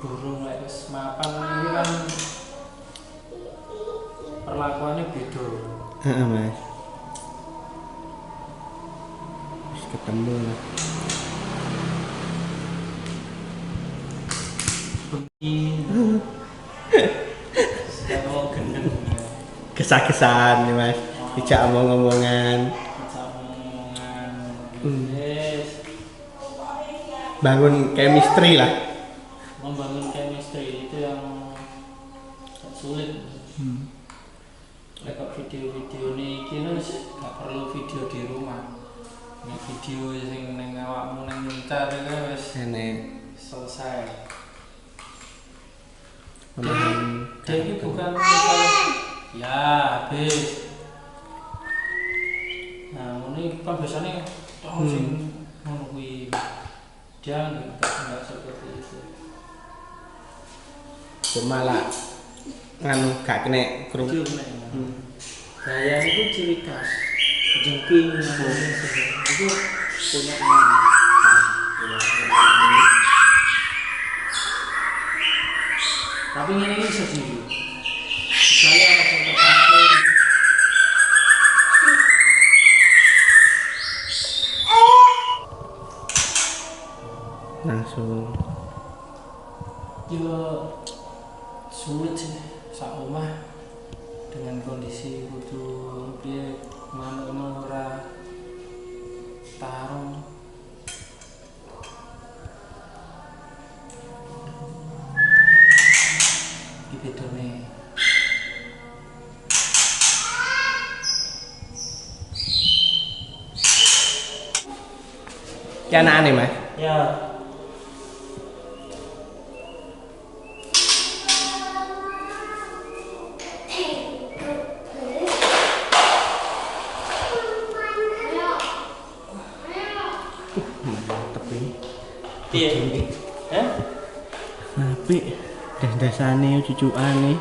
burung lek wis mapan ini kan perlakuannya beda. Heeh, Mas. Wis ketemu lah. Ini saya gendeng ya. Kesah-kesahan nih, Mas. Tidak omong-omongan. Sama omongan. Hmm. Yes. Bangun chemistry lah. Membangun chemistry itu yang sulit. Lek video-video ini wis gak perlu video di rumah. Ini video sing ning awakmu ning nyencar itu wis Enek selesai. omongan. Dia ini bukan misalnya ya habis. Nah, ini kan biasanya sing ngono kuwi. Dia enggak seperti itu. Cuma lah nganu gak kena Itu kerungu. gaya itu ciri khas jengking itu punya nama. Tapi ini sendiri. Misalnya ada yang terpakai Langsung ya sulit sih sak omah dengan kondisi kudu piye kemana-kemana ora tarung. Iki bedone. ki anakane, Mas. Ya, Mantep ini. piye? Eh? Apik. Das-dasane cucukane.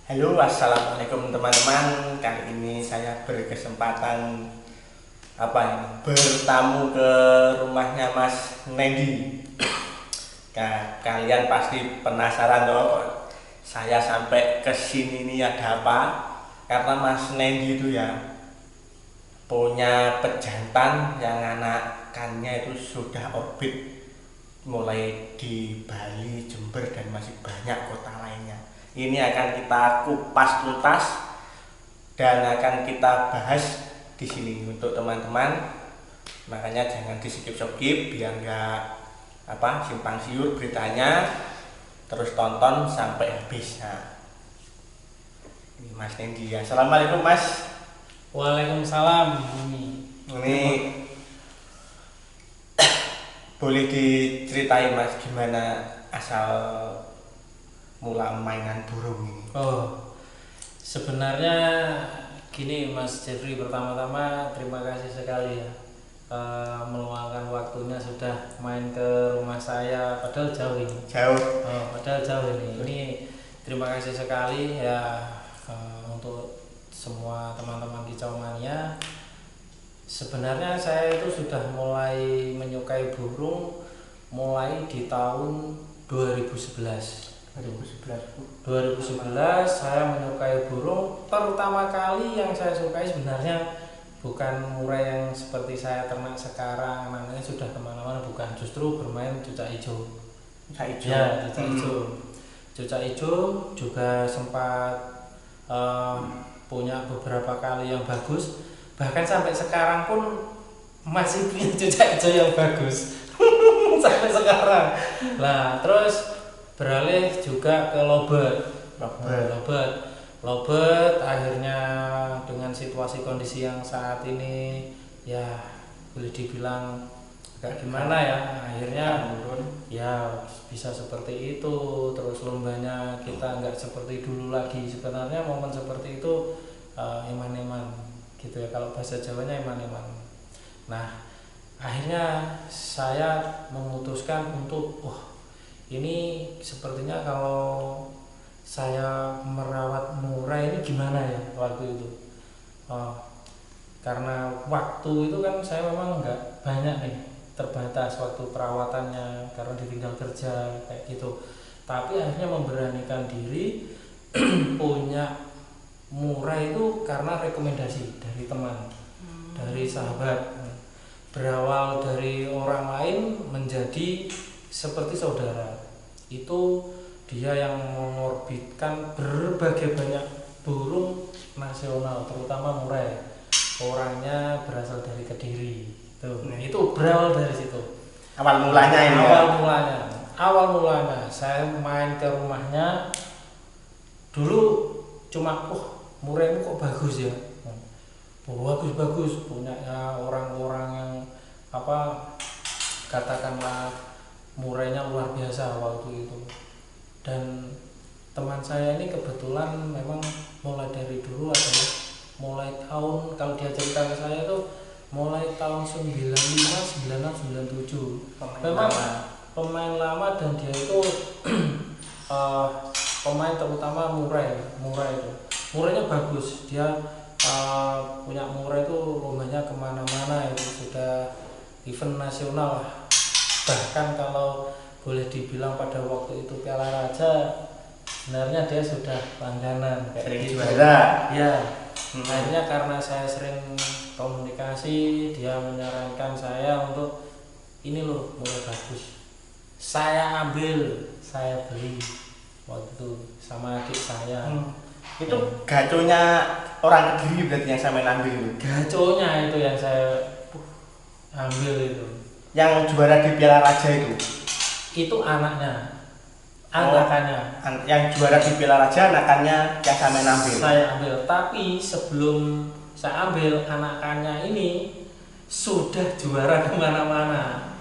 Halo, assalamualaikum teman-teman. Kali ini saya berkesempatan bertamu ke rumahnya Mas Nendi. Nah, kalian pasti penasaran dong, saya sampai ke sini ini ada apa? Karena Mas Nendi itu ya punya pejantan yang anakannya itu sudah orbit mulai di Bali, Jember dan masih banyak kota lainnya. Ini akan kita kupas tuntas dan akan kita bahas di sini untuk teman-teman. Makanya jangan di skip-skip biar nggak simpang siur beritanya, terus tonton sampai habis. Nah, ini Mas Nendi. Assalamualaikum, Mas. Waalaikumsalam. Ini boleh diceritain, Mas, gimana asal mula mainan burung ini? Oh, sebenarnya gini Mas Jeffrey, pertama-tama terima kasih sekali ya meluangkan waktunya sudah main ke rumah saya, padahal jauh ini. Jauh. Padahal jauh ini. Ini terima kasih sekali ya untuk semua teman-teman Kicau Mania. Sebenarnya saya itu sudah mulai menyukai burung mulai di tahun 2011 saya menyukai burung. Pertama kali yang saya sukai sebenarnya bukan murai yang seperti saya ternak sekarang, namanya sudah kemana-mana, bukan, justru bermain cucak hijau. Ya, cucak hijau. Cucak hijau juga sempat punya beberapa kali yang bagus, bahkan sampai sekarang pun masih punya cucak hijau yang bagus sampai sekarang. Nah, terus beralih juga ke lobet. Akhirnya dengan situasi kondisi yang saat ini ya boleh dibilang agak gimana ya, akhirnya ya bisa seperti itu. Terus lombanya kita nggak seperti dulu lagi. Sebenarnya momen seperti itu eman-eman gitu ya, kalau bahasa Jawanya eman-eman. Nah, akhirnya saya memutuskan untuk ini sepertinya kalau saya merawat murai ini gimana ya waktu itu. Karena waktu itu kan saya memang nggak banyak nih, terbatas waktu perawatannya karena ditinggal kerja kayak gitu. Tapi akhirnya memberanikan diri punya murai itu karena rekomendasi dari teman, dari sahabat. Berawal dari orang lain menjadi seperti saudara. Itu dia yang mengorbitkan berbagai banyak burung nasional, terutama murai. Orangnya berasal dari Kediri. Itu berawal dari situ. Awal mulanya ini. Awal mulanya saya main ke rumahnya. Dulu cuma muraimu kok bagus ya. Bagus punya orang-orang yang katakanlah murainya luar biasa waktu itu. Dan teman saya ini kebetulan memang mulai dari dulu adalah mulai tahun, kalau dia cerita ke saya itu mulai tahun 95, 96, 97 memang pemain lama, dan dia itu pemain terutama murai itu murainya bagus. Dia punya murai itu lombanya kemana-mana, itu sudah event nasional lah. Bahkan kalau boleh dibilang pada waktu itu Piala Raja sebenarnya dia sudah langganan kayak gitu. Juara ya. Akhirnya karena saya sering komunikasi, dia menyarankan saya untuk ini loh murai bagus, saya ambil, saya beli waktu itu sama adik saya. Itu gaconya orang Kediri berarti yang saya ambil itu. Gaconya itu yang saya ambil itu. Yang juara di Piala Raja itu anaknya. Anakannya. Yang juara di Piala Raja anakannya yang saya ambil. Saya ambil, tapi sebelum saya ambil anakannya ini sudah juara kemana-mana.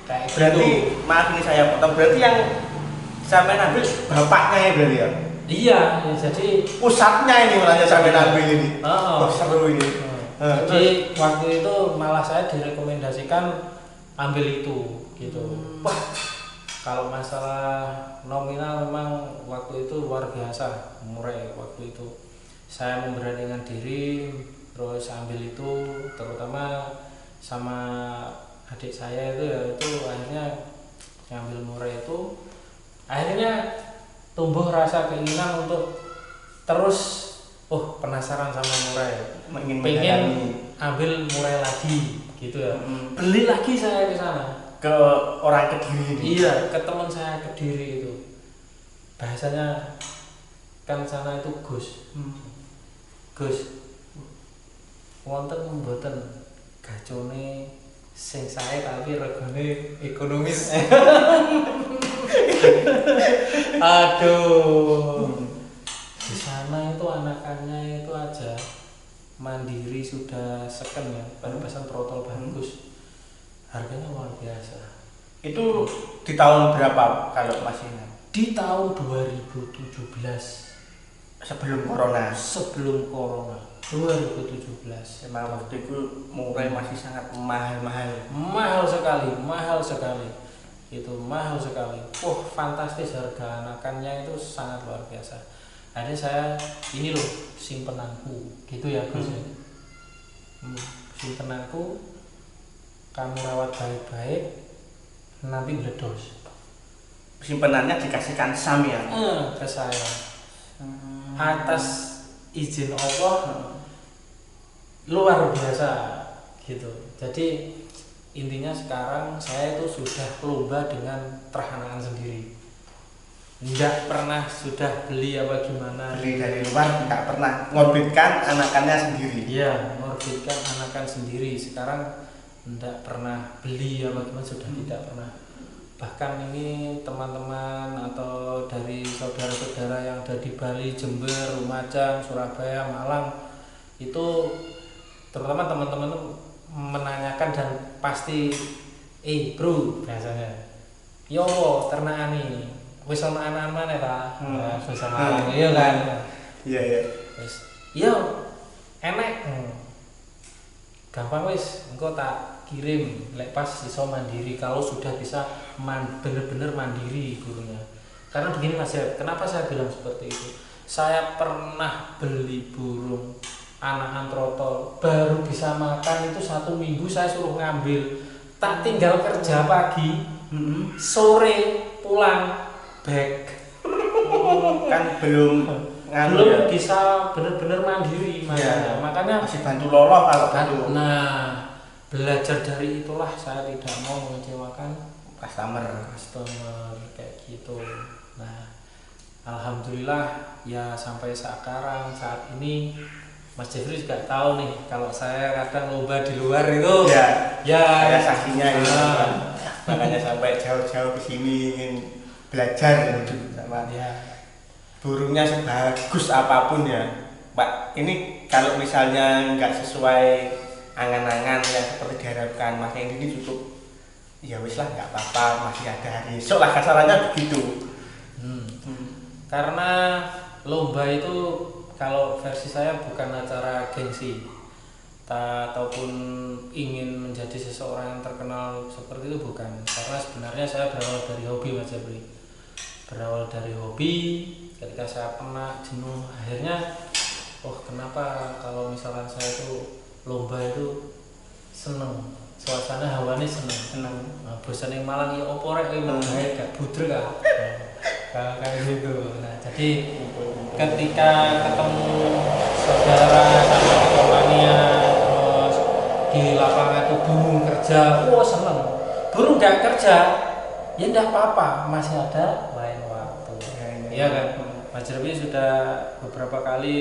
Kayak berarti gitu. Maaf ini saya potong, berarti yang saya ambil bapaknya ya berarti ya? Iya, ya, jadi pusatnya ini malah saya ambil ini. Seru ini. Jadi waktu itu malah saya direkomendasikan ambil itu gitu. Wah, kalau masalah nominal memang waktu itu luar biasa murai waktu itu. Saya memberanikan diri terus ambil itu, terutama sama adik saya itu ya, itu akhirnya ngambil murai itu. Akhirnya tumbuh rasa keinginan untuk terus penasaran sama murai, pengen ambil murai lagi gitu ya. Beli lagi saya ke sana. Ke orang Kediri ini? Iya, ke teman saya Kediri itu. Bahasanya kan sana itu Gus. Gus, wonten mboten gacone sing sae tapi regane ekonomis. Aduh. Di sana itu anakannya itu aja mandiri sudah seken ya, penebasan protol bagus. Harganya luar biasa. Itu di tahun berapa kalau masih ingat? Di tahun 2017. Sebelum corona. 2017. Memang waktu itu murai masih sangat mahal. Mahal sekali. Itu mahal sekali. Fantastis harga anakannya itu sangat luar biasa. Akhirnya saya ini loh simpenanku, gitu ya Gus. Simpenanku kamu rawat baik-baik, nanti meledos. Simpenannya dikasihkan Sam ya? Ke saya. Atas izin Allah luar biasa gitu. Jadi intinya sekarang saya itu sudah lomba dengan teranakan sendiri. Enggak pernah sudah beli apa gimana. Beli dari luar enggak pernah. Ngorbitkan anakannya sendiri. Iya, ngorbitkan anakan sendiri. Sekarang tidak pernah beli apa gimana, sudah tidak pernah. Bahkan ini teman-teman atau dari saudara-saudara yang ada di Bali, Jember, Lumajang, Surabaya, Malang itu terutama teman-teman itu menanyakan dan pasti bro biasanya yo ternakane wis ana anak mana ta? Wis ana. Iya kan? Iya. Wis yo enek. Gampang wis engko tak kirim lek pas iso mandiri kalau sudah bisa bener-bener mandiri burungnya. Karena begini Mas ya, kenapa saya bilang seperti itu? Saya pernah beli burung anakan trotol baru bisa makan itu 1 minggu, saya suruh ngambil, tak tinggal kerja pagi, sore pulang back. Kan belum Belum ya? bisa bener-bener mandiri Ya, makanya masih bantu loloh kalau bantu nah belajar dari itulah saya tidak mau mengecewakan customer. kayak gitu. Nah alhamdulillah ya sampai sekarang saat ini Mas Jeffrey juga tahu nih kalau saya kadang lomba di luar itu Ya, saya ya saksinya ini nah, Pak. Makanya sampai jauh-jauh ke sini ingin belajar sama ya burungnya sebagus apapun ya Pak. Ini kalau misalnya nggak sesuai angan-angan yang seperti diharapkan Mas ini cukup ya wis lah nggak apa-apa, masih ada hari esok lah, kasarannya begitu. Karena lomba itu kalau versi saya bukan acara gengsi ataupun ingin menjadi seseorang yang terkenal seperti itu, bukan. Karena sebenarnya saya berawal dari hobi Mas Jeffrey, berawal dari hobi. Ketika saya pernah jenuh, akhirnya kenapa kalau misalkan saya itu lomba itu seneng, suasana hawanya seneng. Nah, bosan yang malang ya opo rek gak budrek kayak gitu. Nah jadi ketika ketemu saudara sama temannya terus di lapangan itu burung kerja, seneng. Burung gak kerja ya ndak apa-apa, masih ada lain waktu. Iya kan? Mas Jeremy sudah beberapa kali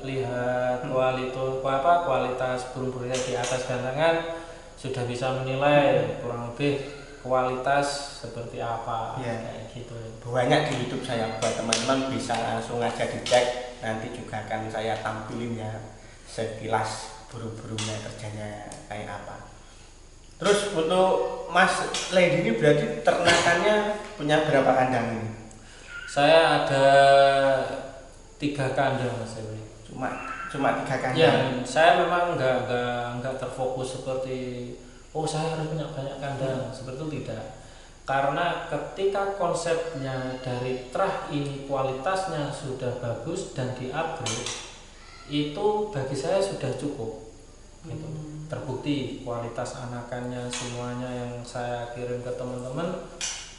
lihat kualitas burung-burungnya di atas gantangan, sudah bisa menilai kurang lebih kualitas seperti apa. Kayak gitu. Banyak di YouTube saya, buat teman-teman bisa langsung aja dicek, nanti juga akan saya tampilin ya sekilas burung-burungnya kerjanya kayak apa. Terus untuk Mas Lady ini berarti ternakannya punya berapa kandang ini? Saya ada 3 kandang Mas Dewi. Cuma 3 kandang. Ya, saya memang nggak terfokus seperti saya harus punya banyak kandang, seperti itu tidak. Karena ketika konsepnya dari terah ini kualitasnya sudah bagus dan di-upgrade, itu bagi saya sudah cukup. Gitu. Terbukti kualitas anakannya semuanya yang saya kirim ke teman-teman,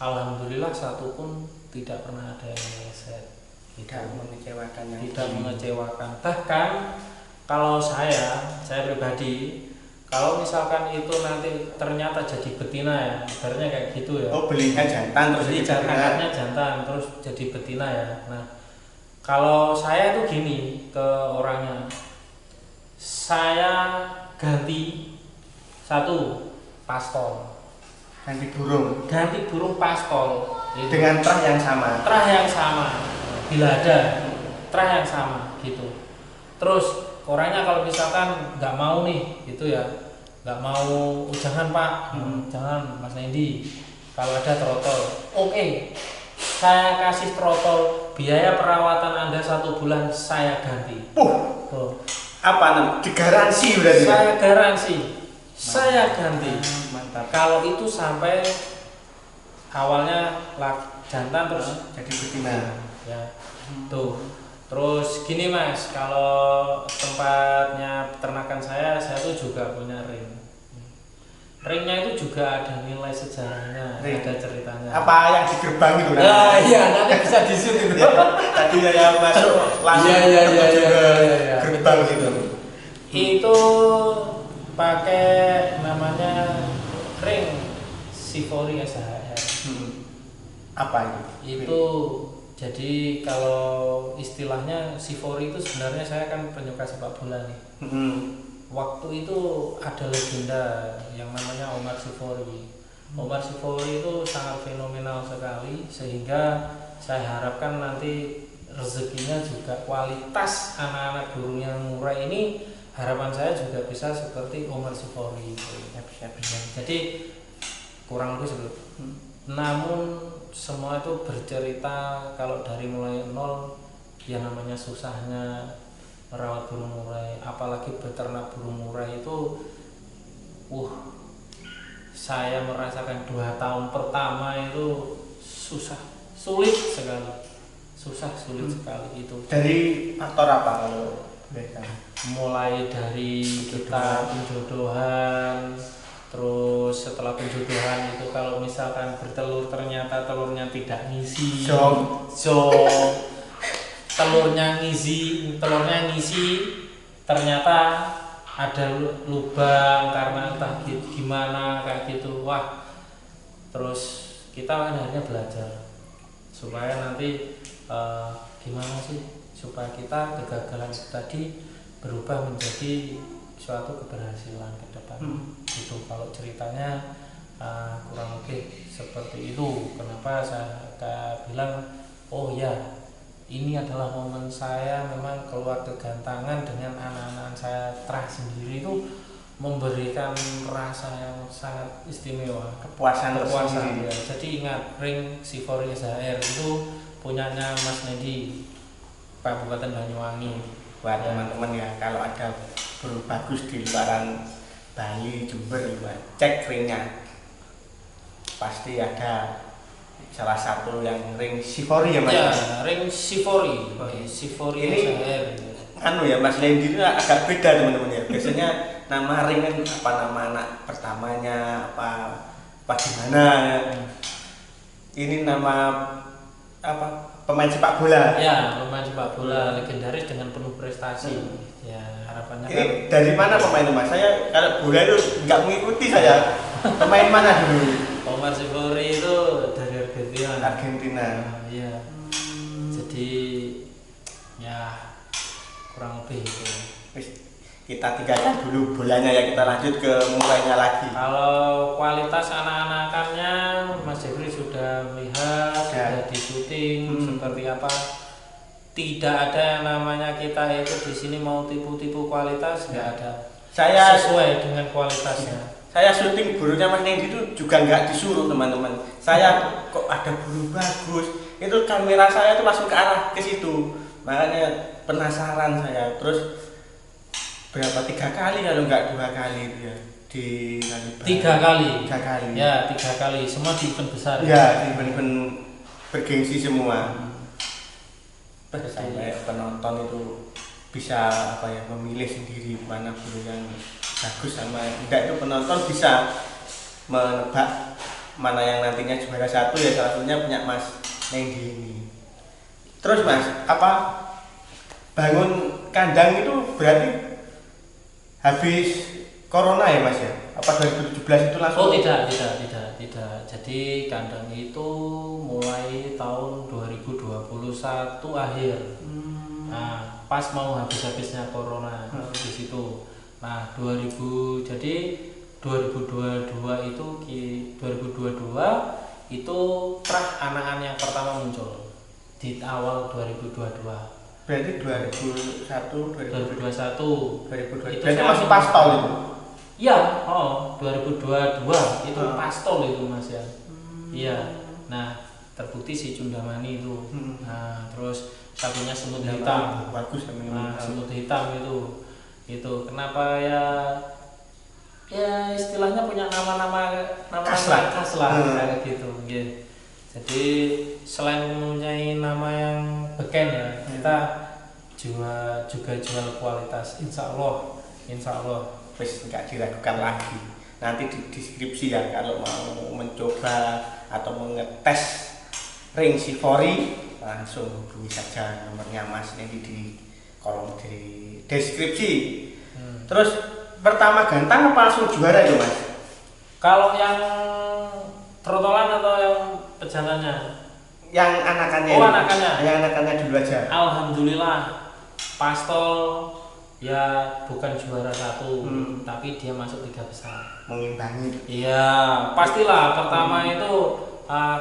alhamdulillah satu pun tidak pernah ada yang meleset, tidak mengecewakan. Bahkan kalau saya pribadi, kalau misalkan itu nanti ternyata jadi betina ya, ibaratnya kayak gitu ya. Belinya jantan terus jadi jantannya jantan terus jadi betina ya. Nah kalau saya tuh gini ke orangnya, saya ganti 1 pastol, ganti burung pastol dengan terah yang sama, bila ada terah yang sama gitu. Terus orangnya kalau misalkan nggak mau nih gitu ya, nggak mau, jangan Pak, jangan Mas Nendi, kalau ada trotol oke, saya kasih trotol, biaya perawatan Anda 1 bulan saya ganti. Apa namanya? Digaransi berarti? Saya garansi, saya ganti. Mantap. Kalau itu sampai awalnya jantan terus jadi betina. Ya, tuh. Terus gini Mas, kalau tempatnya peternakan saya tuh juga punya ring. Ringnya itu juga ada nilai sejarahnya, ada ceritanya. Apa yang di gerbang itu? Iya, nanti bisa di zoom itu. Tadi saya masuk langsung Iya. gerbang itu. Itu pakai namanya ring Sivori SHR. Apa itu? Itu jadi kalau istilahnya Sivori itu sebenarnya saya kan penyuka sepak bola nih. Waktu itu ada legenda yang namanya Omar Sivori. Omar Sivori itu sangat fenomenal sekali, sehingga saya harapkan nanti rezekinya juga kualitas anak-anak burung yang murah ini, harapan saya juga bisa seperti Omar Sivori. Jadi kurang lebih seperti itu. Namun semua itu bercerita kalau dari mulai nol, yang namanya susahnya merawat burung murai, apalagi beternak burung murai itu saya merasakan 2 tahun pertama itu sulit sekali itu. Dari faktor apa kalau mereka? Mulai dari kita penjodohan, terus setelah penjodohan itu kalau misalkan bertelur ternyata telurnya tidak ngisi, telurnya ngisi ternyata ada lubang karena entah gimana kayak gitu. Wah, terus kita kan akhirnya belajar supaya nanti gimana sih supaya kita kegagalan itu tadi berubah menjadi suatu keberhasilan ke depan. Itu kalau ceritanya kurang lebih seperti itu. Kenapa saya bilang oh ya, ini adalah momen saya memang keluar kegantangan dengan anak-anak saya terah sendiri, itu memberikan rasa yang sangat istimewa, Kepuasan ya. Jadi ingat, ring Sifori SHR itu punyanya Mas Nedi, Kabupaten Banyuwangi. Buat teman-teman ya, kalau ada burung bagus di luaran Bali, Jember, cek ringnya, pasti ada salah satu yang ring Sifori ya Mas? Ya, ring Sifori, Sifori ini SHR. Anu ya Mas Lendi itu agak beda teman-teman ya. Biasanya nama ring kan apa, nama anak pertamanya apa gimana ya. Ini nama apa, pemain sepak bola. Ya, pemain sepak bola legendaris dengan penuh prestasi. Ya, harapannya kan. Ini dari mana pemain itu Mas? Saya kalau bola itu nggak mengikuti saya. Pemain mana dulu? Omar Sifori itu dari Argentina. Iya. Jadi ya kurang lebih itu. Kita tinggalkan dulu bolanya ya, kita lanjut ke mulainya lagi. Kalau kualitas anak-anakannya Mas Jeffrey sudah melihat, sudah di syuting seperti apa. Tidak ada yang namanya kita itu di sini mau tipu-tipu kualitas, nggak ada. Saya sesuai dengan kualitasnya. Saya syuting burungnya Mas Nendi itu juga nggak disuruh teman-teman. Saya kok ada burung bagus, itu kamera saya itu langsung ke arah ke situ. Makanya penasaran saya. Terus berapa 3 kali kalau nggak 2 kali itu ya di Kalibaru. 3 kali. 3 kali. Ya 3 kali. Semua di event besar. Ya, event-event bergengsi semua. Sampai penonton itu bisa apa ya, memilih sendiri mana burung yang bagus sama enggak. Itu penonton bisa menebak mana yang nantinya juara 1 ya, salah satunya punya Mas Nendi ini. Terus Mas, apa bangun kandang itu berarti habis corona ya Mas ya? Apa 2017 itu langsung? Oh tidak. Jadi kandang itu mulai tahun 2021 akhir. Nah, pas mau habis-habisnya corona di situ. Nah, 2022 itu terah anakan yang pertama muncul di awal 2022. Berarti 2021 Itu berarti masih pastol itu? Iya, 2022 itu pastol itu Mas ya. Iya. Nah, terbukti si Cundamani itu. Nah, terus satunya semut hitam. Bagus namanya. Nah, semut hitam itu. Itu kenapa ya istilahnya punya nama khas lah kayak gitu. Jadi selain mempunyai nama yang beken ya, kita juga jual kualitas. Insya Allah Wis nggak diragukan lagi. Nanti di deskripsi ya kalau mau mencoba atau mengetes ring Sifori, langsung hubungi saja nomornya Mas Nendi di kolom di deskripsi. Terus pertama gantang apa langsung juara itu Mas? Kalau yang trotolan atau yang pejangannya? Yang anakannya. Oh, anakannya. Yang anakannya dulu aja. Alhamdulillah pastol ya bukan juara 1, tapi dia masuk 3 besar. Mengimbangi. Iya, pastilah pertama itu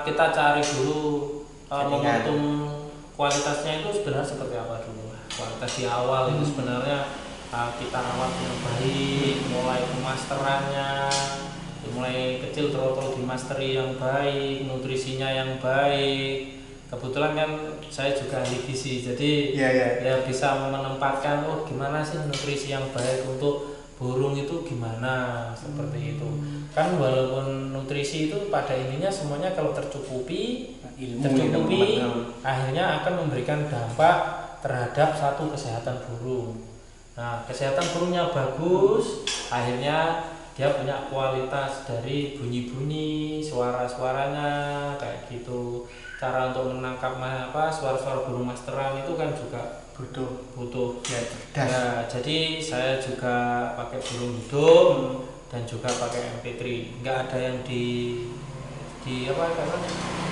kita cari dulu momentum kualitasnya itu sebenarnya seperti apa dulu. Kualitas di awal itu sebenarnya kita rawat dengan baik, mulai pemasterannya, mulai kecil terus dimasteri yang baik, nutrisinya yang baik. Kebetulan kan saya juga ahli gizi, jadi ya bisa menempatkan gimana sih nutrisi yang baik untuk burung itu gimana seperti itu. Kan walaupun nutrisi itu pada intinya semuanya kalau tercukupi akhirnya akan memberikan dampak terhadap satu kesehatan burung. Nah, kesehatan burungnya bagus, akhirnya dia punya kualitas dari bunyi-bunyi, suara-suaranya kayak gitu. Cara untuk menangkap suara-suara burung masteran itu kan juga butuh ya, ya, jadi saya juga pakai burung hidup dan juga pakai MP3. Nggak ada yang karena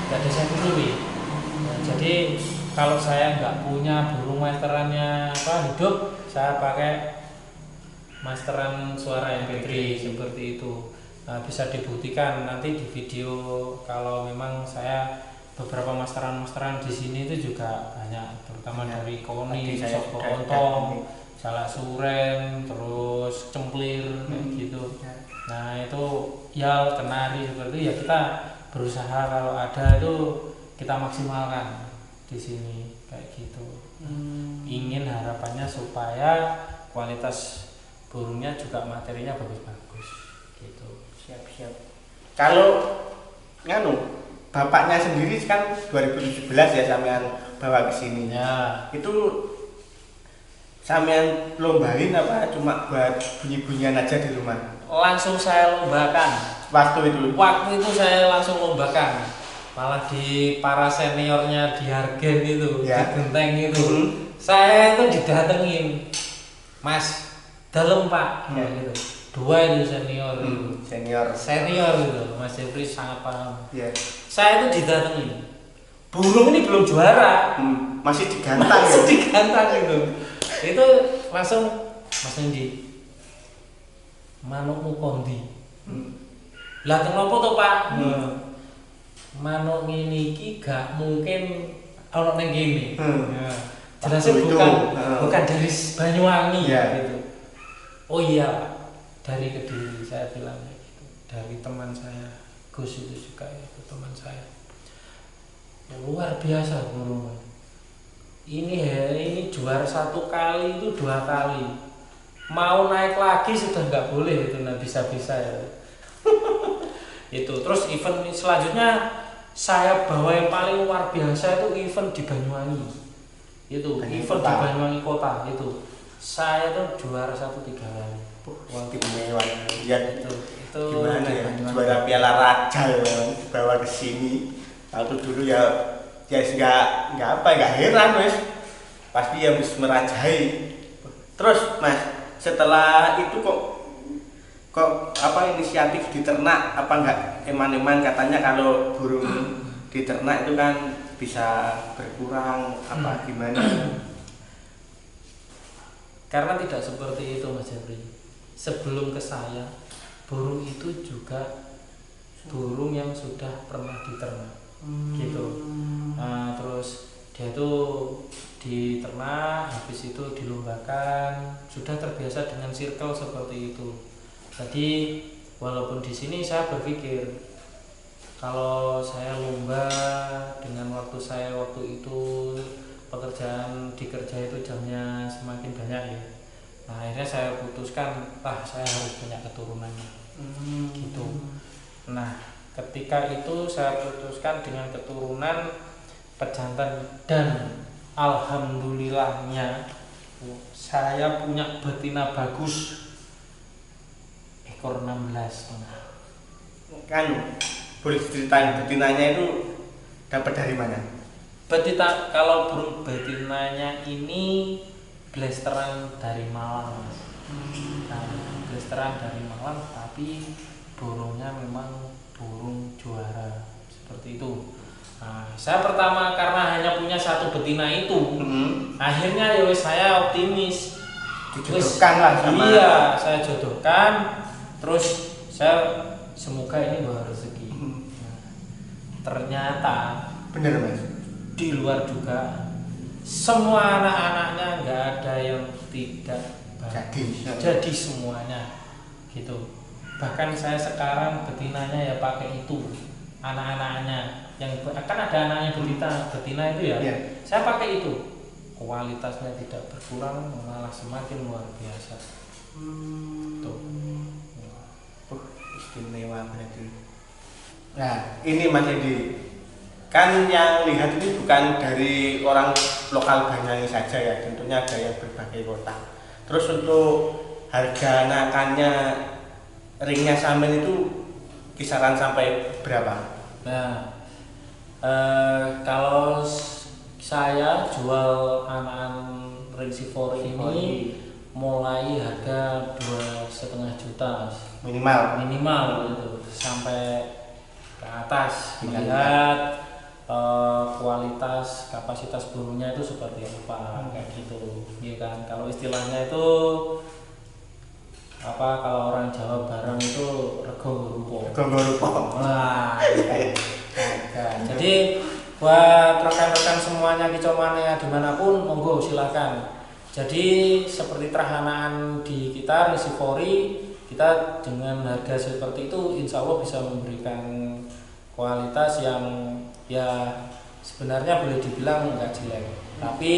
nggak ada saya tutupi. Nah, jadi kalau saya nggak punya burung masterannya hidup, saya pakai masteran suara MP3 seperti itu. Nah, bisa dibuktikan nanti di video kalau memang saya beberapa masteran di sini itu juga banyak, terutama dari Koni, Soko Ontong, Salak Suren, terus Cemplir kayak gitu. Nah, itu ya kenari seperti itu ya, kita berusaha kalau ada itu kita maksimalkan di sini kayak gitu. Ingin harapannya supaya kualitas burungnya juga materinya bagus-bagus gitu. Siap. Kalau bapaknya sendiri kan 2017 ya sampean bawa ke sini. Ya. Itu sampean lombain apa cuma buat bunyi-bunyian aja di rumah? Langsung saya lombakan. Waktu itu saya langsung lombakan. Malah di para seniornya di Hargen itu, ya, di Genteng itu. Saya itu didatengin. Mas, dalam Pak, kayak gitu. Dua itu senior itu. Senior itu, Mas Jeffrey sangat paham. Yeah. Saya itu didatengin. Burung ini belum juara. Masih digantang gitu. Itu langsung Mas Nendi. Manukmu kondi. Lah kenapa tuh Pak? Manuk ini iki gak mungkin ono ning kene. Jelasnya bukan dari Banyuwangi gitu. Oh iya Pak, dari Kediri saya bilang gitu. Dari teman saya, Gus itu juga itu teman saya. Luar biasa burung. Ini juara 1 kali itu 2 kali. Mau naik lagi sudah nggak boleh itu, nah bisa-bisa ya. Itu terus event selanjutnya saya bawa yang paling luar biasa itu event di Banyuwangi. Itu event di Banyuwangi kota itu. Saya tuh juara 1 3 kali. Wah, di Banyuwangi. Lihat itu gimana ya? Juara Piala Raja ya, bawa ke sini. Waktu dulu ya nggak heran wes. Pasti ya harus merajai. Terus Mas, setelah itu kok inisiatif diternak apa enggak eman-eman katanya kalau burung diternak itu kan bisa berkurang apa gimana? Karena tidak seperti itu Mas Jeffrey. Sebelum ke saya, burung itu juga burung yang sudah pernah diternak gitu. Nah, terus dia tuh diternak, habis itu dilombakan, sudah terbiasa dengan circle seperti itu. Jadi walaupun di sini saya berpikir kalau saya lomba dengan waktu saya waktu itu pekerjaan dikerja itu jamnya semakin banyak ya. Nah, akhirnya saya putuskan saya harus punya keturunannya gitu. Nah, ketika itu saya putuskan dengan keturunan pejantan dan alhamdulillahnya saya punya betina bagus ekor 16 setengah. Kan boleh diceritain betinanya itu dapat dari mana? Betina, kalau burung betinanya ini blasteran dari Malang. Nah, blasteran dari Malang tapi burungnya memang burung juara seperti itu. Nah, saya pertama karena hanya punya 1 betina itu, akhirnya ya saya optimis. Dijodohkan lah sama. Iya, saya jodohkan. Terus saya semoga ini bawa rezeki. Nah, ternyata bener Mas. Di luar juga semua anak-anaknya nggak ada yang tidak jadi semuanya gitu. Bahkan saya sekarang betinanya ya pakai itu, anak-anaknya yang akan ada anaknya betina itu ya, saya pakai itu, kualitasnya tidak berkurang malah semakin luar biasa Tuh. Istimewa berarti. Nah, ini Mas Edi. Kan yang lihat ini bukan dari orang lokal Banyuwangi saja ya, tentunya ada yang berbagai kota. Terus untuk harga anakannya ringnya Samin itu kisaran sampai berapa? Nah, kalau saya jual anakan ring sivori ini mulai harga 2,5 juta Mas. Minimal itu sampai ke atas, melihat kualitas kapasitas burungnya itu seperti apa, kayak gitu ya kan. Kalau istilahnya itu apa, kalau orang Jawa bareng itu rego rupo. Wah, jadi buat rekan-rekan semuanya kicomania dimanapun, monggo silahkan. Jadi seperti terahanaan di kita Risivori, kita dengan harga seperti itu insya Allah bisa memberikan kualitas yang ya sebenarnya boleh dibilang nggak jelek, tapi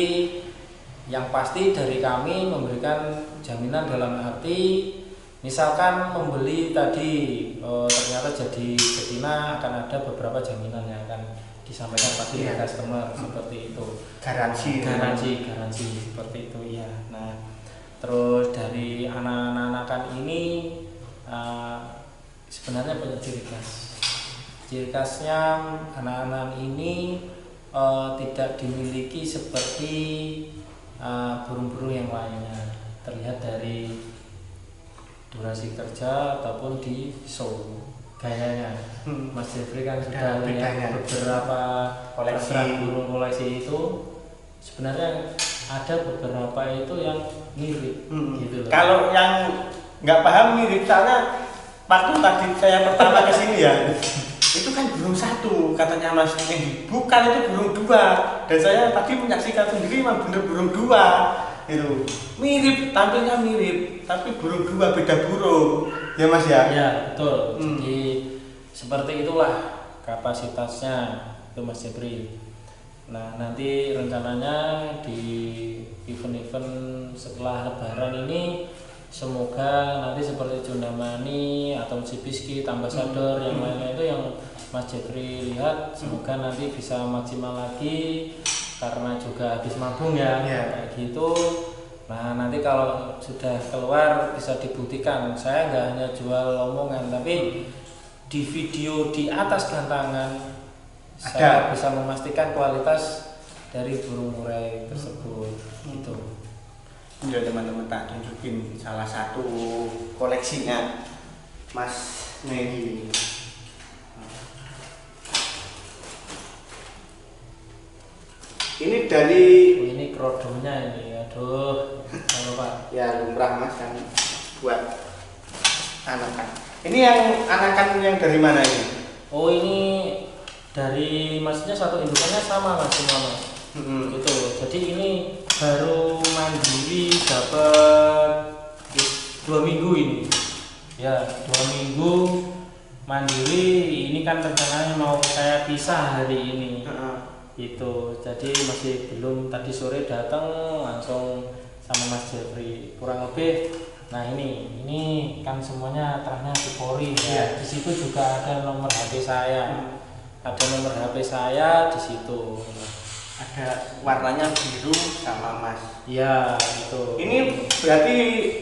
yang pasti dari kami memberikan jaminan dalam arti misalkan membeli tadi ternyata jadi betina, akan ada beberapa jaminan yang akan disampaikan pasti ke customer seperti itu, garansi seperti itu ya. Nah, terus dari anak-anakan ini sebenarnya banyak ciri khasnya anak-anak ini tidak dimiliki seperti burung-burung yang lainnya, terlihat dari durasi kerja ataupun di show gayanya. Mas Jeffrey kan sudah lihat beberapa koleksi burung koleksi itu, sebenarnya ada beberapa itu yang mirip gitu loh. Kalau yang nggak paham mirip, soalnya waktu tadi saya pertama ke sini ya itu kan burung satu katanya Mas Edi, bukan, itu burung dua, dan saya tadi menyaksikan sendiri memang bener burung dua itu, mirip, tampilnya mirip, tapi burung dua, beda burung ya Mas ya. Ya betul. Jadi seperti itulah kapasitasnya itu Mas Jeffrey. Nah, nanti rencananya di event-event setelah Lebaran ini semoga nanti seperti Jundamani atau Cibiski, Ambassador yang lainnya itu yang Mas Jeffrey lihat, semoga nanti bisa maksimal lagi karena juga habis mabung ya, kayak gitu. Nah, nanti kalau sudah keluar bisa dibuktikan. Saya nggak hanya jual omongan, tapi di video di atas gantangan saya bisa memastikan kualitas dari burung murai tersebut gitu. Ya teman-teman, tak tunjukin salah satu koleksinya Mas Nedi. Ini dari ini krodomnya ini, aduh, halo Pak. Ya lumrah Mas kan buat anakan. Ini yang anakan yang dari mana ini? Oh, ini dari maksudnya satu indukannya sama Mas, semua Mas. Gitu. Jadi ini baru mandiri dapat 2 minggu ini. Ya, 2 minggu mandiri. Ini kan rencananya mau saya pisah hari ini. Itu. Jadi masih belum, tadi sore datang langsung sama Mas Jeffrey. Kurang lebih. Nah, ini kan semuanya terahnya Sivori ya. Di situ juga ada nomor HP saya. Ada nomor HP saya di situ. Ada warnanya biru sama Mas. Iya, itu. Ini berarti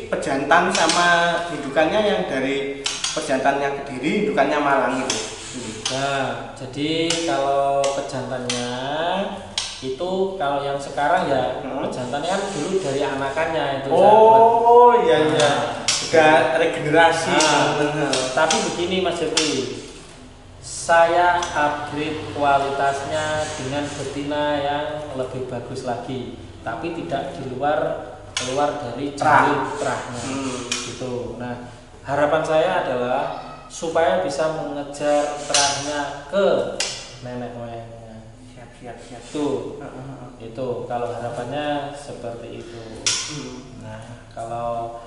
pejantan sama indukannya yang dari pejantannya Kediri, indukannya Malang itu. Nah, jadi kalau pejantannya itu, kalau yang sekarang ya pejantannya kan dulu dari anakannya itu. Oh iya iya, sudah regenerasi. Tapi begini Mas Jeffrey, saya upgrade kualitasnya dengan betina yang lebih bagus lagi, tapi tidak keluar dari jalur terahnya gitu. Nah, harapan saya adalah supaya bisa mengejar terahnya ke nenek moyangnya. Siap. Itu kalau harapannya seperti itu. Nah, kalau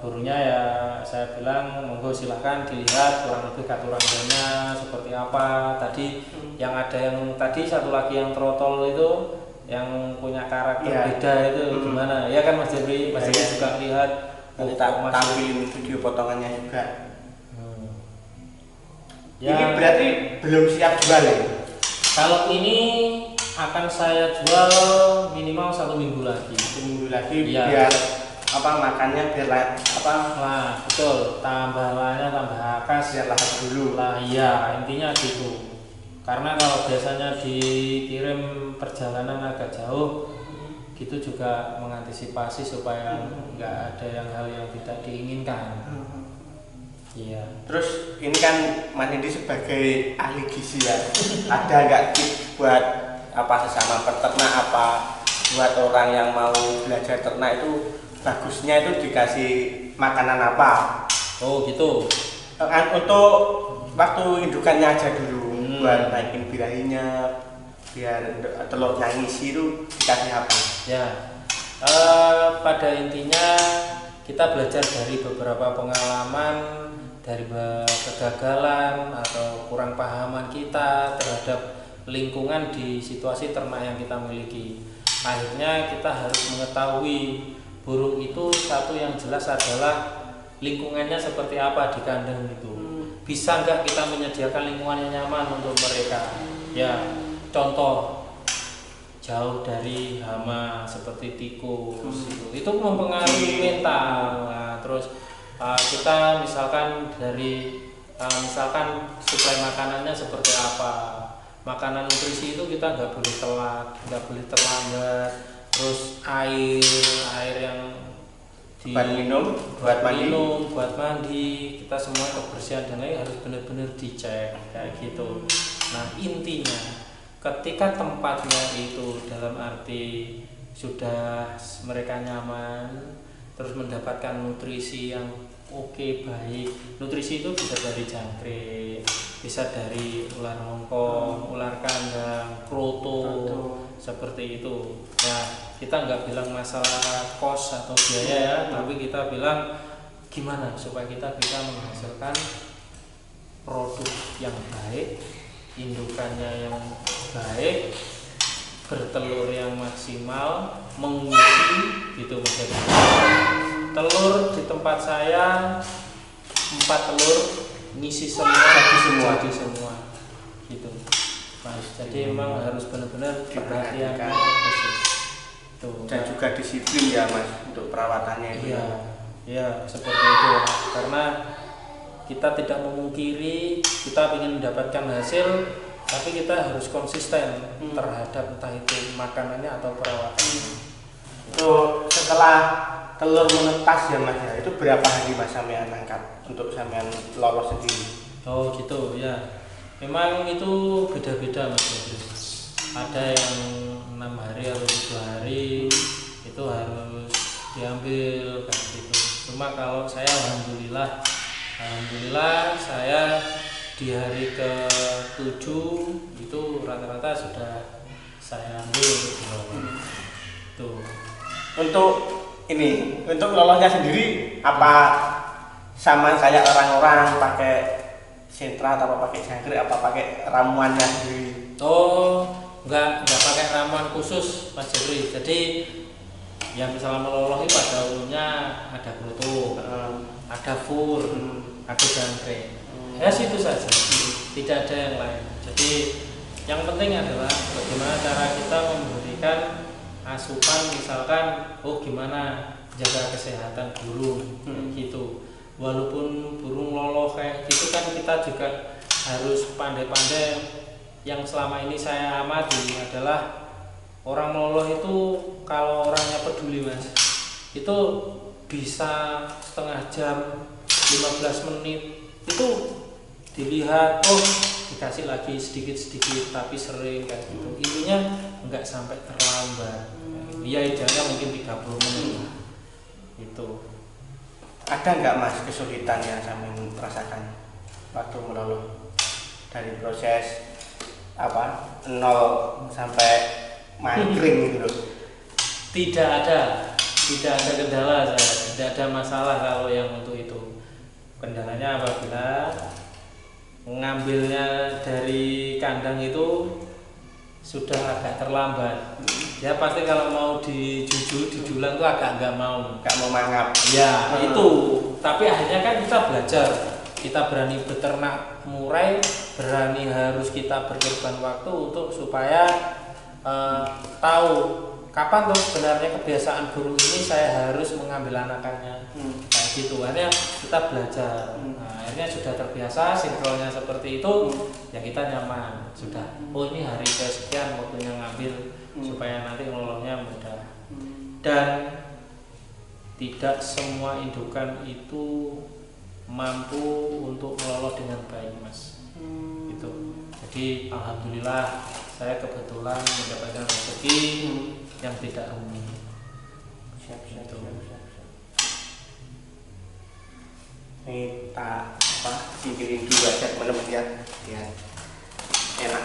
burungnya ya saya bilang monggo silahkan dilihat kurang lebih katurangnya seperti apa. Tadi yang ada yang tadi satu lagi yang trotol itu yang punya karakter Iya. beda itu gimana ya kan Mas Jebri? Mas Jebri Iya. juga lihat Nanti kok Mas- tampilin video potongannya juga. Hmm. Ini berarti belum siap jual ya? Kalau ini akan saya jual minimal 1 minggu lagi. Seminggu lagi Iya. biar apa makannya biar apa Nah betul, tambah lahannya tambah akas biar lahap dulu. lah, iya intinya gitu. Karena kalau biasanya dikirim perjalanan agak jauh gitu juga mengantisipasi supaya nggak ada yang hal yang tidak diinginkan. Iya. Terus ini kan Mas Indi sebagai ahli gizi ya, ada nggak tips buat apa sesama peternak, apa buat orang yang mau belajar ternak itu bagusnya itu dikasih makanan apa? Oh gitu. Untuk waktu indukannya aja dulu buat naikin birahinya biar telurnya ngisi itu dikasih apa? Ya. Pada intinya kita belajar dari beberapa pengalaman, dari kegagalan atau kurang pahaman kita terhadap lingkungan di situasi ternak yang kita miliki. Akhirnya kita harus mengetahui burung itu satu yang jelas adalah lingkungannya seperti apa di kandang itu. Bisa nggak kita menyediakan lingkungan yang nyaman untuk mereka? Ya, contoh jauh dari hama seperti tikus itu mempengaruhi mental. Nah, terus kita misalkan dari misalkan suplai makanannya seperti apa, makanan nutrisi itu kita nggak boleh telat, nggak boleh terlambat. Terus air yang Buat minum, buat mandi. buat mandi, kita semua kebersihan dan lain harus benar-benar dicek kayak gitu. Nah intinya ketika tempatnya itu dalam arti sudah mereka nyaman, terus mendapatkan nutrisi yang oke, baik. Nutrisi itu bisa dari jangkrik, bisa dari ular hongkong, ular kandang, kroto, seperti itu. Ya kita nggak bilang masalah kos atau biaya ya, tapi kita bilang gimana supaya kita bisa menghasilkan produk yang baik, indukannya yang baik, bertelur yang maksimal, mengisi gitu menjadi telur di tempat saya 4 telur ngisi semua, jadi semua gitu Mas. Jadi memang harus benar-benar perhatian khusus. Tuh, Dan juga disiplin ya Mas untuk perawatannya itu. Iya, ya seperti itu. Karena kita tidak memungkiri kita ingin mendapatkan hasil, tapi kita harus konsisten terhadap entah itu makanannya atau perawatannya. Itu setelah telur menetas ya Mas ya, itu berapa hari Mas sampean angkat untuk sampean lolos sendiri? Oh gitu ya. Memang itu beda-beda Mas Idris. Ada yang 6 hari atau 7 hari itu harus diambil kayak gitu. Cuma kalau saya alhamdulillah saya di hari ke-7 itu rata-rata sudah saya ambil untuk dibawa. Tuh. Untuk ini, untuk lolosnya sendiri apa sama kayak orang-orang pakai sentra atau pakai jangkrik apa pakai ramuannya sendiri? Oh, enggak pakai ramuan khusus Mas Jebri. Jadi yang misalnya melolohi pada umumnya ada kroto, ada fur, ada jangkrik. Ya situ saja. Tidak ada yang lain. Jadi yang penting adalah bagaimana cara kita memberikan asupan, misalkan gimana jaga kesehatan burung gitu. Walaupun burung loloh kayak gitu kan kita juga harus pandai-pandai. Yang selama ini saya amati adalah orang meloloh itu kalau orangnya peduli Mas, itu bisa setengah jam, 15 menit itu dilihat, dikasih lagi sedikit-sedikit tapi sering kayak gitu. Intinya enggak sampai terlambat. Ya idealnya mungkin 30 menit itu. Ada nggak Mas kesulitan yang sampean rasakan waktu meloloh dari proses apa 0 sampai mangkring gitu loh? Tidak ada kendala saya, tidak ada masalah kalau yang untuk itu. Kendalanya apabila mengambilnya dari kandang itu sudah agak terlambat. Ya pasti kalau mau dijulang tuh agak nggak mau. Nggak mau mangap. Ya itu. Tapi akhirnya kan kita belajar. Kita berani beternak murai, berani harus kita berkorban waktu untuk supaya tahu kapan tuh sebenarnya kebiasaan burung ini saya harus mengambil anakannya. Kayak gitu. Akhirnya kita belajar. Nah, akhirnya sudah terbiasa sinkronnya seperti itu, ya kita nyaman sudah. Oh ini hari kesekian waktunya ngambil supaya nanti ngelolongnya mudah. Dan tidak semua indukan itu mampu untuk meloloh dengan baik, Mas. Gitu. Jadi alhamdulillah saya kebetulan mendapatkan rezeki yang tidak umum. Siap. Ini tak singkirin dulu aja teman-teman ya, biar enak.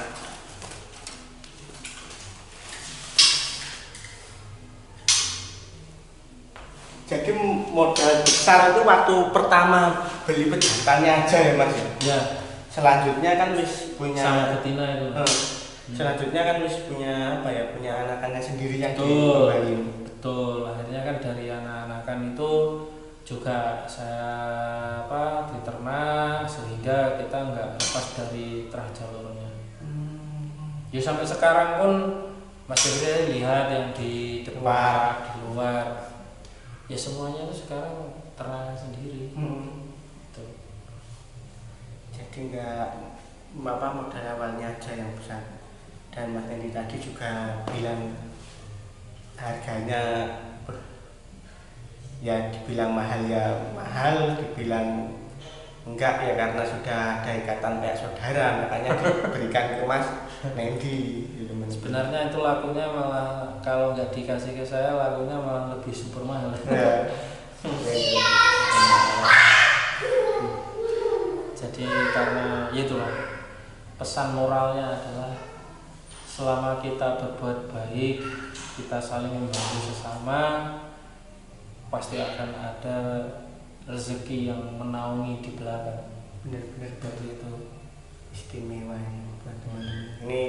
Jadi modal besar itu waktu pertama beli pejantannya aja ya Mas ya. Ya. Selanjutnya kan wis punya Sama betina itu. Selanjutnya kan wis punya apa ya, punya anakannya sendiri yang Betul. dikembangin. Betul. Akhirnya kan dari anak-anakan itu juga saya diternak sehingga kita nggak lepas dari terah jalurnya. Ya sampai sekarang pun masih lihat yang di depan, di luar. Ya semuanya itu sekarang ternak sendiri. Tuh. Jadi nggak apa modal awalnya aja yang besar. Dan Mas Nendi tadi juga bilang harganya ya dibilang mahal ya mahal, dibilang enggak ya karena sudah ada ikatan kayak saudara, makanya diberikan ke Mas Nendi gitu. Sebenarnya itu lakunya malah kalau nggak dikasih ke saya lakunya malah lebih super mahal. Ya. Jadi karena itulah pesan moralnya adalah selama kita berbuat baik, kita saling membantu sesama, pasti akan ada rezeki yang menaungi di belakang. Benar-benar Seperti itu. istimewa ini buat teman-teman. Ini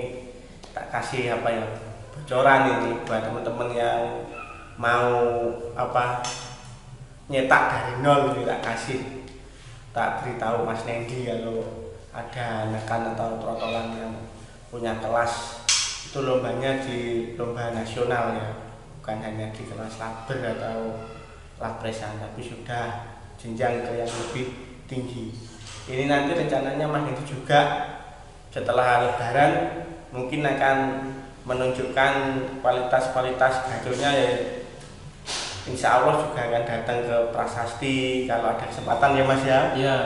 tak kasih apa ya, bocoran ini buat teman-teman yang mau apa nyetak dari nol ini, tak beritahu Mas Nendi kalau ada anakan atau trotolan yang punya kelas, itu lombanya di lomba nasional ya, bukan hanya di kelas laber atau lapresan, tapi sudah jenjang ke yang lebih tinggi. Ini nanti rencananya Mas Nendi juga setelah Lebaran mungkin akan menunjukkan kualitas-kualitas gajahnya ya. Insya Allah juga akan datang ke prasasti kalau ada kesempatan ya Mas ya. Iya.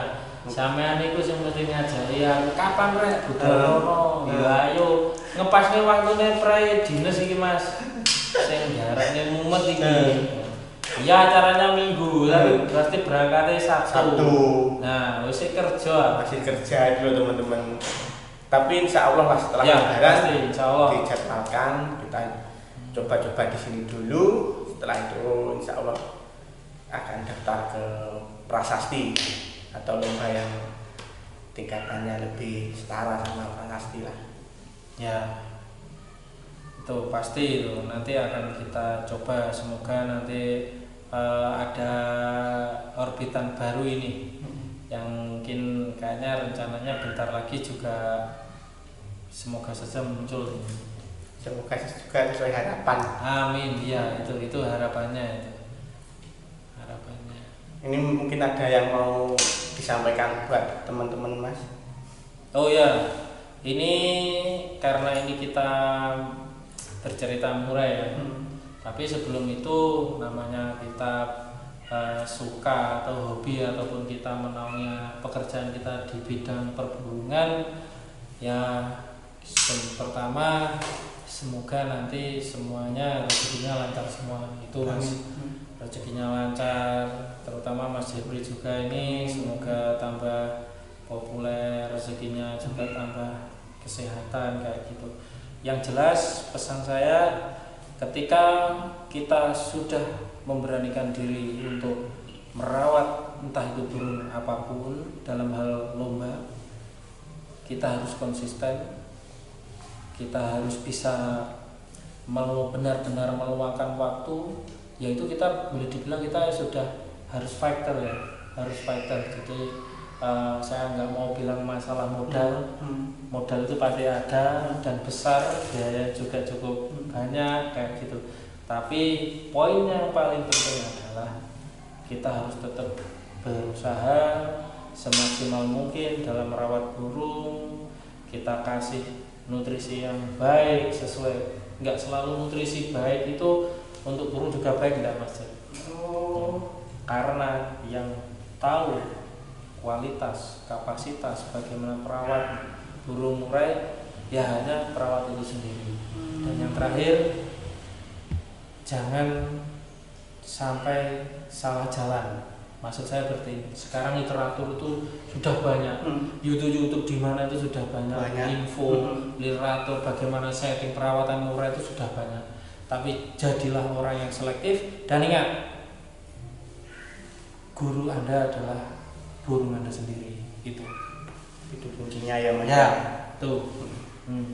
Sampean niku sing mesti ngajari ya kapan rek budalono. Ya ayo ngepasne waktune pre dines iki Mas. Sing jaraknya mumet iki. Iya acaranya Minggu, tapi berarti berangkatnya Sabtu. Nah, wis kerja. Masih kerja dulu teman-teman. Tapi insya Allah lah setelah Ya, Lebaran pasti, insya Allah. dijadwalkan kita coba-coba di sini dulu. Setelah itu insya Allah akan daftar ke prasasti atau lomba yang tingkatannya lebih setara sama prasasti lah. Ya. Itu pasti itu nanti akan kita coba, semoga nanti ada orbitan baru ini yang mungkin kayaknya rencananya bentar lagi juga semoga saja muncul. Semoga juga sesuai harapan. Amin. Ya itu harapannya itu. Harapannya. Ini mungkin ada yang mau disampaikan buat teman-teman Mas. Oh ya, ini karena ini kita bercerita murah ya. Tapi sebelum itu namanya kita suka atau hobi ataupun kita menaungi pekerjaan kita di bidang perburungan, ya pertama semoga nanti semuanya rezekinya lancar semua. Itu Mas, rezekinya lancar, terutama Mas Jepri juga ini semoga tambah populer, rezekinya juga tambah kesehatan kayak gitu. Yang jelas pesan saya, ketika kita sudah memberanikan diri untuk merawat entah itu burung apapun dalam hal lomba, kita harus konsisten, kita harus bisa benar-benar meluangkan waktu, yaitu kita boleh dibilang kita sudah harus fighter ya, harus fighter. Jadi saya nggak mau bilang masalah modal, modal itu pasti ada dan besar, biaya juga cukup banyak kayak gitu. Tapi poin yang paling penting adalah kita harus tetap berusaha semaksimal mungkin dalam merawat burung. Kita kasih nutrisi yang baik sesuai, nggak selalu nutrisi baik itu untuk burung juga baik, tidak Mas. Karena yang tahu kualitas, kapasitas bagaimana perawat burung murai ya hanya perawat itu sendiri. Dan yang terakhir, jangan sampai salah jalan. Maksud saya seperti ini. Sekarang literatur itu sudah banyak. YouTube di mana itu sudah banyak. Info, literatur bagaimana setting perawatan murai itu sudah banyak. Tapi jadilah orang yang selektif dan ingat, guru Anda adalah burung Anda sendiri. Itu kuncinya ya Mas. Ya, tuh.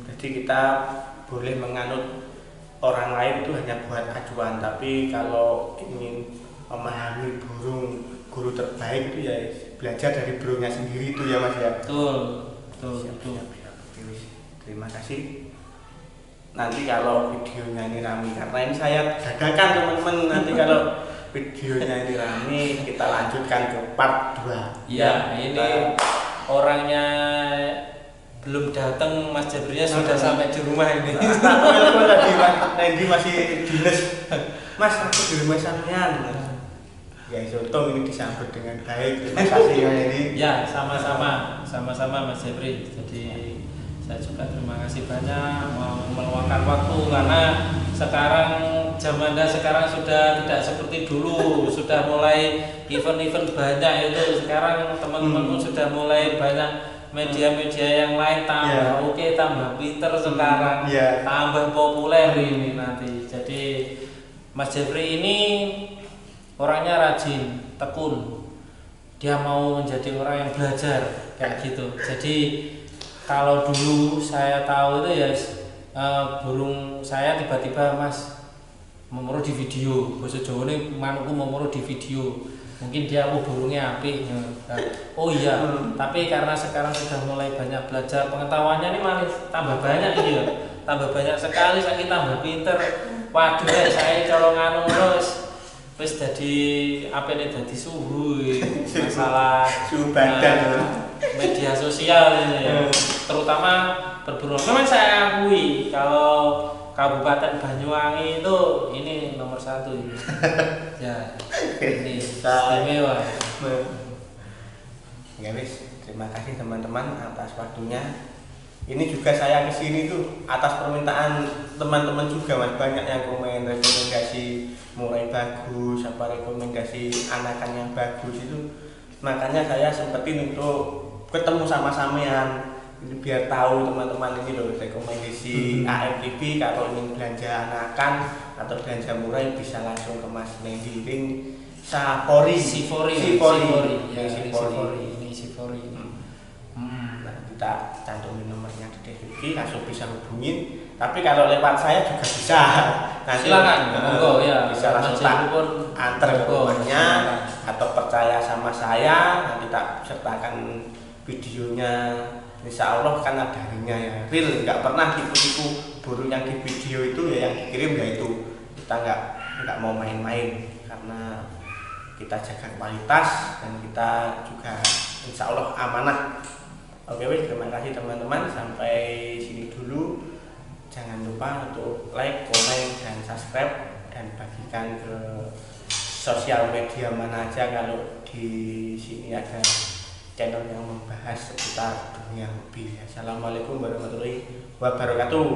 Jadi kita boleh menganut orang lain itu hanya buat acuan, tapi kalau ingin memahami burung, guru terbaik itu ya belajar dari burungnya sendiri itu ya Mas ya. Betul. Terima kasih. Nanti kalau videonya ini rame, karena ini saya dadakan teman-teman, nanti kalau videonya ini rame kita lanjutkan ke part 2. Ya, ini orangnya belum datang, Mas Jabrinya sudah sampai di rumah ini. Aku tadi Nendi masih dinas. Mas, aku di rumah sampean. Ya, untung ini disambut dengan baik. Terima kasih ya ini. Ya, sama-sama Mas Jabri. Jadi saya juga terima kasih banyak mau meluangkan waktu, karena sekarang zaman sekarang sudah tidak seperti dulu, sudah mulai event-event banyak itu. Sekarang teman-teman pun sudah mulai banyak media-media yang lain tambah oke, tambah pinter sekarang, tambah populer ini nanti. Jadi Mas Jeffrey ini orangnya rajin, tekun. Dia mau menjadi orang yang belajar kayak gitu. Jadi kalau dulu saya tahu itu ya burung saya tiba-tiba Mas memuruh di video, bahasa Jawa ini manukku memuruh di video. Mungkin dia burungnya apik. Oh iya, tapi karena sekarang sudah mulai banyak belajar, pengetahuannya ini malah tambah banyak ini ya. Tambah banyak sekali, saya tambah pinter. Waduh, saya colong anu terus wis dadi apa nih, dadi suhu masalah suhu badan media sosial ini ya. Terutama perburuan. Memang saya akui kalau Kabupaten Banyuwangi itu ini nomor 1 ini. Ya, ini istimewa. Ya wis, terima kasih teman-teman atas waktunya. Ini juga saya kesini tuh atas permintaan teman-teman juga Mas, banyak yang komen rekomendasi murai bagus, apa rekomendasi anakan yang bagus itu. Makanya saya sempetin untuk ketemu sama sampean. Ini biar tahu teman-teman ini loh rekomendasi AMTV kalau ingin belanja anakan atau belanja murai bisa langsung ke Mas Nendi Ring Sifori. Nah, kita cantumin nomornya di deskripsi, langsung bisa hubungin. Tapi kalau lewat saya juga bisa. Nanti silakan, monggo ya. Bisa langsung tak antar ke rumahnya atau percaya sama saya, nanti tak sertakan videonya. Insya Allah kan ada harinya ya, real, nggak pernah tipu-tipu. Burung yang di video itu ya yang dikirim ya itu. Kita nggak mau main-main karena kita jaga kualitas dan kita juga insya Allah amanah. Oke wes, terima kasih teman-teman, sampai sini dulu. Jangan lupa untuk like, komen, dan subscribe, dan bagikan ke sosial media mana aja kalau di sini ada channel yang membahas seputar dunia hobi. Assalamualaikum warahmatullahi wabarakatuh.